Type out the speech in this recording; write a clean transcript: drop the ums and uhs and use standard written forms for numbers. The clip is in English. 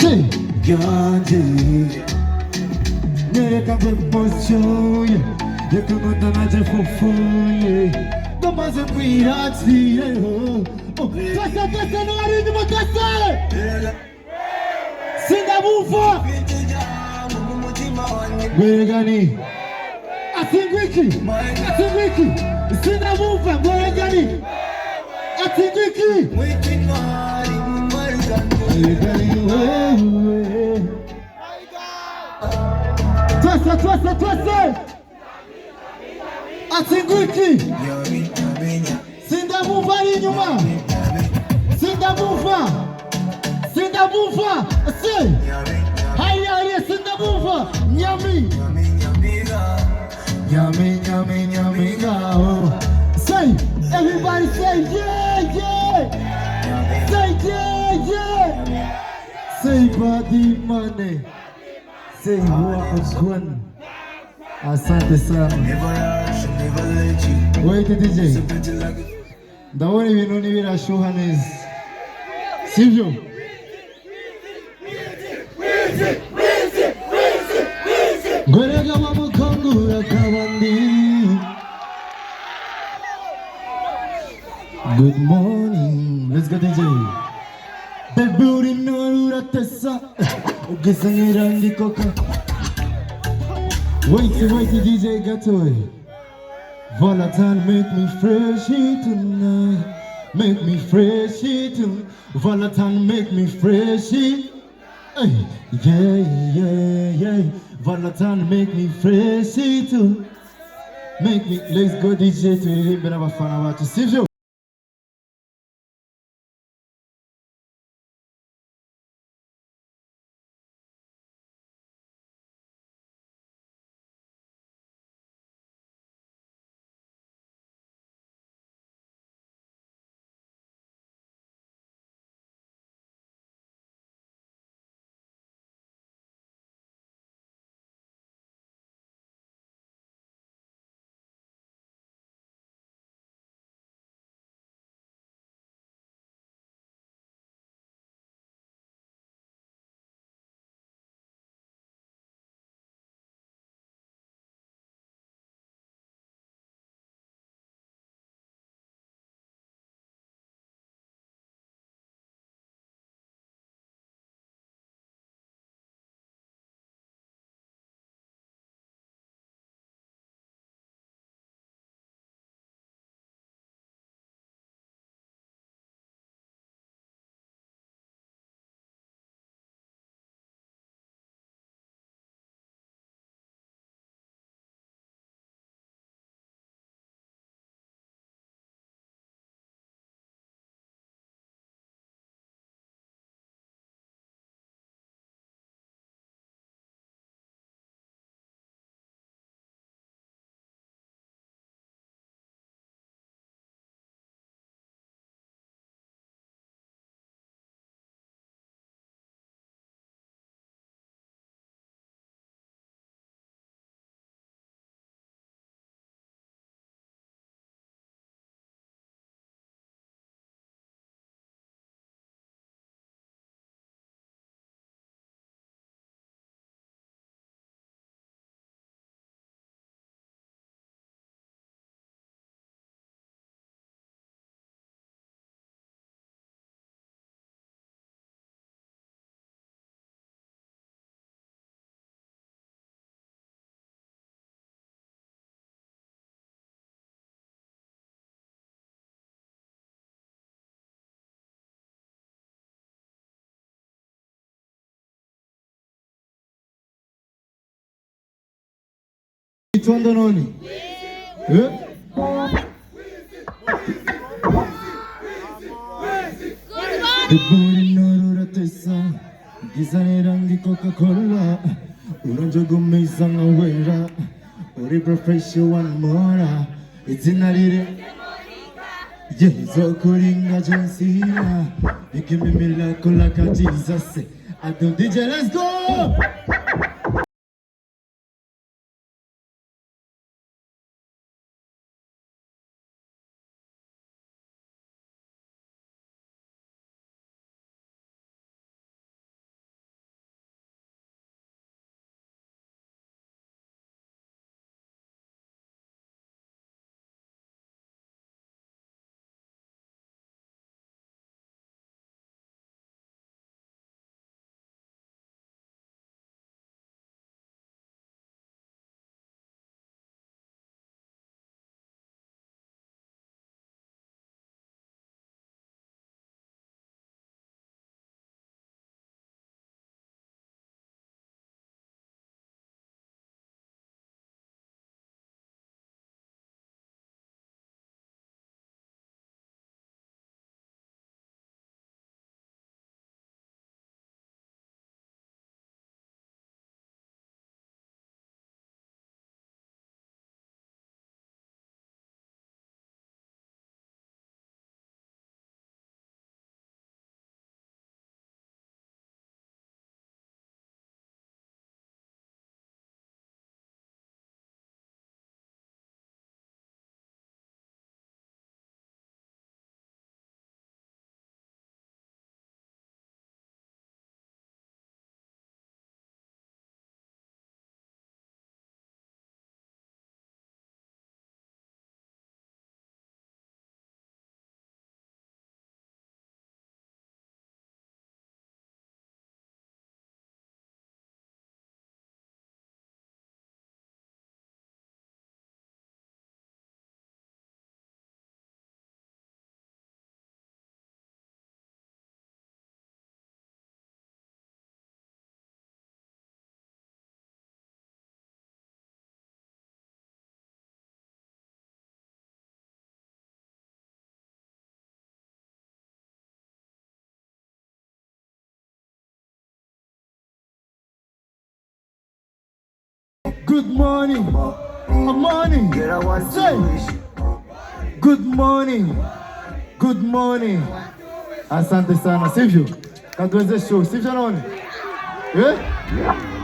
Gandhi. Neka emotion, you come on the magic for fun. No matter we are still. Oh, passa no ritmo, passa. Sinda bufa. Gwegani. Atingwiki. Sinda bufa, gwegani. Atingwiki. Twasa Atingwiki. Sinda bufa ali nyuma. Sinda bufa. Say. Haya sinda bufa. Nyami. Say. Everybody say yeah. Say yeah. Say body money. Say one. Asante sana. Wait DJ. Ndabona ibintu nibirashuha neza. Sivyo? Ngorega wamukangura kabandi. Good morning. Let's go DJ. That beauty no ratasa. Ugisangira ndikoka. Wait DJ Gato. Volatile make me freshy tonight. Make me freshy tonight. Volatile make me freshy. Hey, yeah. Volatile make me freshy too. Make me, let's go DJ to him, but I'm fan about to see you. Itondo noni? Iburi norura tesa, gizane rangi Coca-Cola, uronjo gumisa ngawera, uri profession one more, it's in a little. Yezo kuringa John Cena, you give me miracle like a Jesus. I don't DJ, let's go! Good morning. Morning. Say. Good morning. Good morning. Asante sana. Sivyo? Katuweze show. Sivyo naoni? Eh?